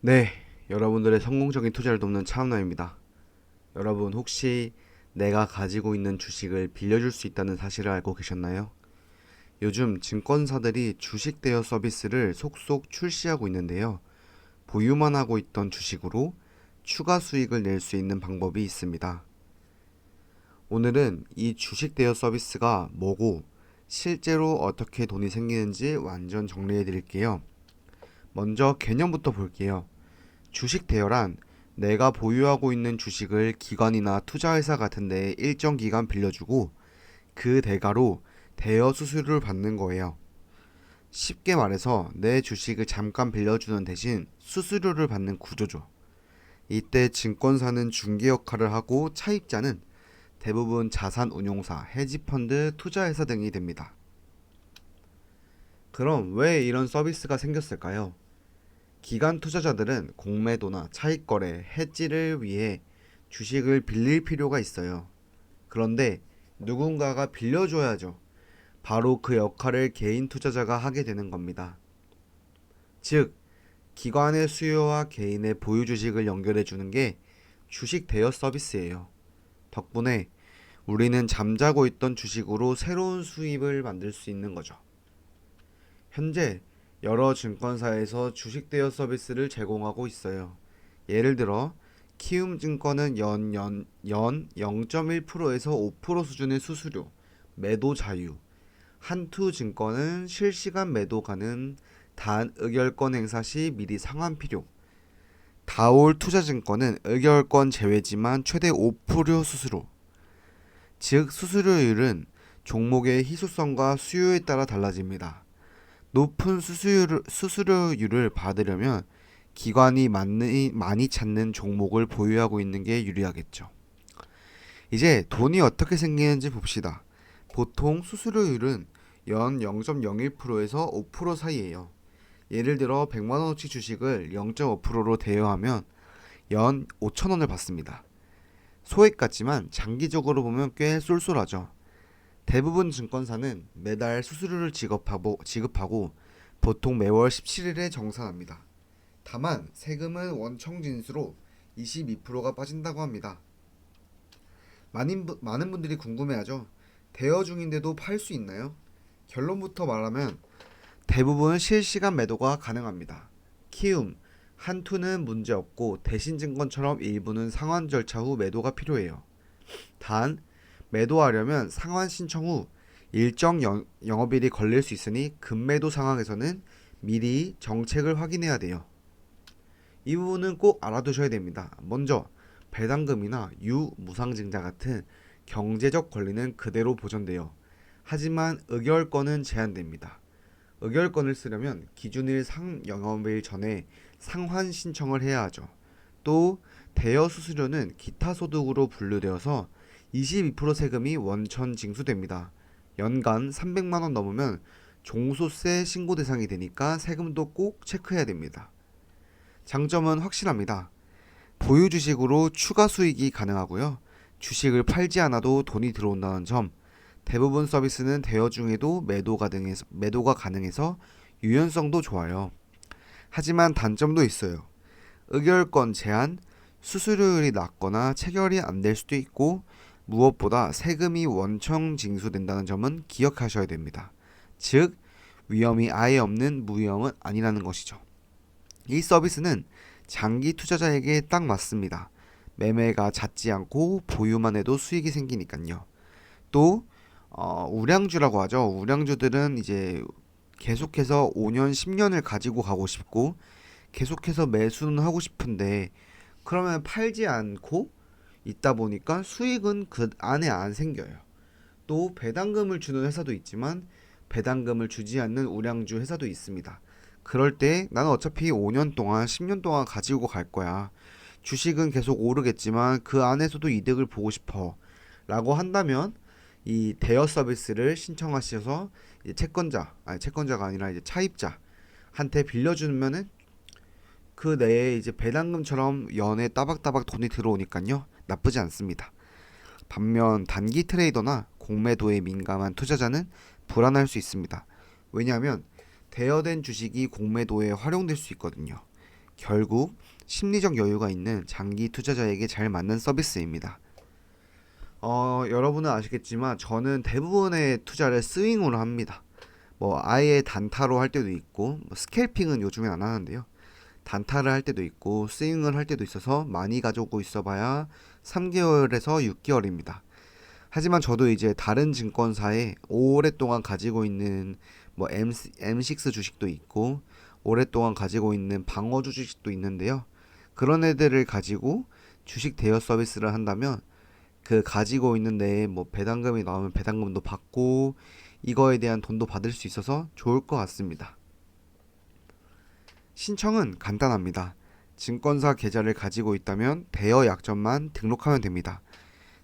네, 여러분들의 성공적인 투자를 돕는 차은우입니다. 여러분 혹시 내가 가지고 있는 주식을 빌려줄 수 있다는 사실을 알고 계셨나요? 요즘 증권사들이 주식 대여 서비스를 속속 출시하고 있는데요. 보유만 하고 있던 주식으로 추가 수익을 낼 수 있는 방법이 있습니다. 오늘은 이 주식 대여 서비스가 뭐고 실제로 어떻게 돈이 생기는지 완전 정리해 드릴게요. 먼저 개념부터 볼게요. 주식 대여란 내가 보유하고 있는 주식을 기관이나 투자회사 같은 데에 일정 기간 빌려주고 그 대가로 대여 수수료를 받는 거예요. 쉽게 말해서 내 주식을 잠깐 빌려주는 대신 수수료를 받는 구조죠. 이때 증권사는 중개 역할을 하고 차입자는 대부분 자산운용사, 헤지펀드, 투자회사 등이 됩니다. 그럼 왜 이런 서비스가 생겼을까요? 기관 투자자들은 공매도나 차익거래, 해지를 위해 주식을 빌릴 필요가 있어요. 그런데 누군가가 빌려줘야죠. 바로 그 역할을 개인 투자자가 하게 되는 겁니다. 즉, 기관의 수요와 개인의 보유 주식을 연결해 주는 게 주식 대여 서비스예요. 덕분에 우리는 잠자고 있던 주식으로 새로운 수입을 만들 수 있는 거죠. 현재 여러 증권사에서 주식 대여 서비스를 제공하고 있어요. 예를 들어 키움증권은 연 0.1%에서 5% 수준의 수수료, 매도 자유, 한투증권은 실시간 매도 가능, 단 의결권 행사 시 미리 상환 필요, 다올투자증권은 의결권 제외지만 최대 5% 수수료, 즉 수수료율은 종목의 희소성과 수요에 따라 달라집니다. 높은 수수료율을 받으려면 기관이 많이 찾는 종목을 보유하고 있는 게 유리하겠죠. 이제 돈이 어떻게 생기는지 봅시다. 보통 수수료율은 연 0.01%에서 5% 사이예요. 예를 들어 100만원어치 주식을 0.5%로 대여하면 연 5천원을 받습니다. 소액 같지만 장기적으로 보면 꽤 쏠쏠하죠. 대부분 증권사는 매달 수수료를 지급하고 보통 매월 17일에 정산합니다. 다만 세금은 원청 진수로 22%가 빠진다고 합니다. 많은 분들이 궁금해하죠. 대여 중인데도 팔 수 있나요? 결론부터 말하면 대부분 실시간 매도가 가능합니다. 키움, 한투는 문제없고 대신증권처럼 일부는 상환 절차 후 매도가 필요해요. 단 매도하려면 상환 신청 후 일정 영업일이 걸릴 수 있으니 급매도 상황에서는 미리 정책을 확인해야 돼요. 이 부분은 꼭 알아두셔야 됩니다. 먼저 배당금이나 유무상증자 같은 경제적 권리는 그대로 보존돼요. 하지만 의결권은 제한됩니다. 의결권을 쓰려면 기준일 상영업일 전에 상환 신청을 해야 하죠. 또 대여 수수료는 기타 소득으로 분류되어서 22% 세금이 원천 징수됩니다. 연간 300만 원 넘으면 종소세 신고 대상이 되니까 세금도 꼭 체크해야 됩니다. 장점은 확실합니다. 보유 주식으로 추가 수익이 가능하고요. 주식을 팔지 않아도 돈이 들어온다는 점. 대부분 서비스는 대여 중에도 매도가 가능해서 유연성도 좋아요. 하지만 단점도 있어요. 의결권 제한, 수수료율이 낮거나 체결이 안 될 수도 있고 무엇보다 세금이 원청 징수된다는 점은 기억하셔야 됩니다. 즉 위험이 아예 없는 무위험은 아니라는 것이죠. 이 서비스는 장기 투자자에게 딱 맞습니다. 매매가 잦지 않고 보유만 해도 수익이 생기니까요. 또 우량주라고 하죠. 우량주들은 이제 계속해서 5년, 10년을 가지고 가고 싶고 계속해서 매수는 하고 싶은데 그러면 팔지 않고 있다 보니까 수익은 그 안에 안 생겨요. 또 배당금을 주는 회사도 있지만 배당금을 주지 않는 우량주 회사도 있습니다. 그럴 때 나는 어차피 5년 동안 10년 동안 가지고 갈 거야. 주식은 계속 오르겠지만 그 안에서도 이득을 보고 싶어 라고 한다면 이 대여 서비스를 신청하셔서 이제 채권자가 아니라 이제 차입자한테 빌려주면은 그 내에 이제 배당금처럼 연에 따박따박 돈이 들어오니까요. 나쁘지 않습니다. 반면 단기 트레이더나 공매도에 민감한 투자자는 불안할 수 있습니다. 왜냐하면 대여된 주식이 공매도에 활용될 수 있거든요. 결국 심리적 여유가 있는 장기 투자자에게 잘 맞는 서비스입니다. 여러분은 아시겠지만 저는 대부분의 투자를 스윙으로 합니다. 뭐 아예 단타로 할 때도 있고 뭐 스캘핑은 요즘엔 안 하는데요. 단타를 할 때도 있고 스윙을 할 때도 있어서 많이 가지고 있어봐야 3개월에서 6개월입니다. 하지만 저도 이제 다른 증권사에 오랫동안 가지고 있는 뭐 M6 주식도 있고 오랫동안 가지고 있는 방어주 주식도 있는데요. 그런 애들을 가지고 주식 대여 서비스를 한다면 그 가지고 있는 데에 뭐 배당금이 나오면 배당금도 받고 이거에 대한 돈도 받을 수 있어서 좋을 것 같습니다. 신청은 간단합니다. 증권사 계좌를 가지고 있다면 대여 약정만 등록하면 됩니다.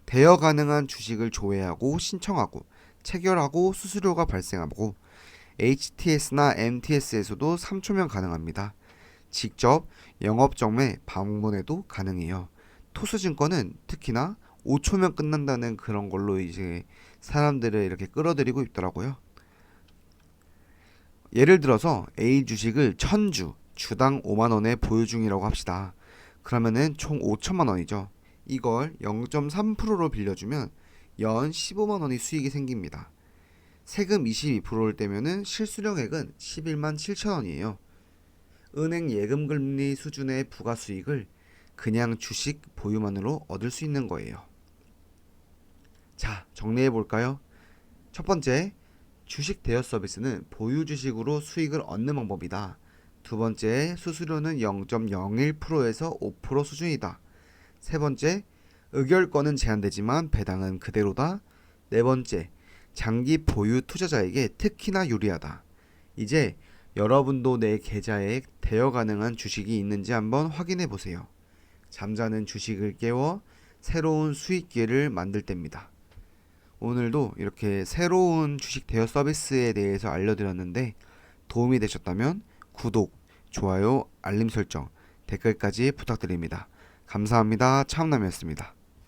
대여 가능한 주식을 조회하고 신청하고 체결하고 수수료가 발생하고 HTS나 MTS에서도 3초면 가능합니다. 직접 영업점에 방문해도 가능해요. 토스증권은 특히나 5초면 끝난다는 그런 걸로 이제 사람들을 이렇게 끌어들이고 있더라고요. 예를 들어서 A 주식을 1000주, 주당 5만원에 보유 중이라고 합시다. 그러면은 총 5천만원이죠. 이걸 0.3%로 빌려주면 연 15만원이 수익이 생깁니다. 세금 22%를 떼면은 실수령액은 11만 7천원이에요. 은행 예금금리 수준의 부가 수익을 그냥 주식 보유만으로 얻을 수 있는 거예요. 자, 정리해 볼까요? 첫 번째, 주식 대여 서비스는 보유 주식으로 수익을 얻는 방법이다. 두 번째, 수수료는 0.01%에서 5% 수준이다. 세 번째, 의결권은 제한되지만 배당은 그대로다. 네 번째, 장기 보유 투자자에게 특히나 유리하다. 이제 여러분도 내 계좌에 대여 가능한 주식이 있는지 한번 확인해 보세요. 잠자는 주식을 깨워 새로운 수익 기회를 만들 때입니다. 오늘도 이렇게 새로운 주식 대여 서비스에 대해서 알려드렸는데 도움이 되셨다면 구독, 좋아요, 알림 설정, 댓글까지 부탁드립니다. 감사합니다. 차은남이었습니다.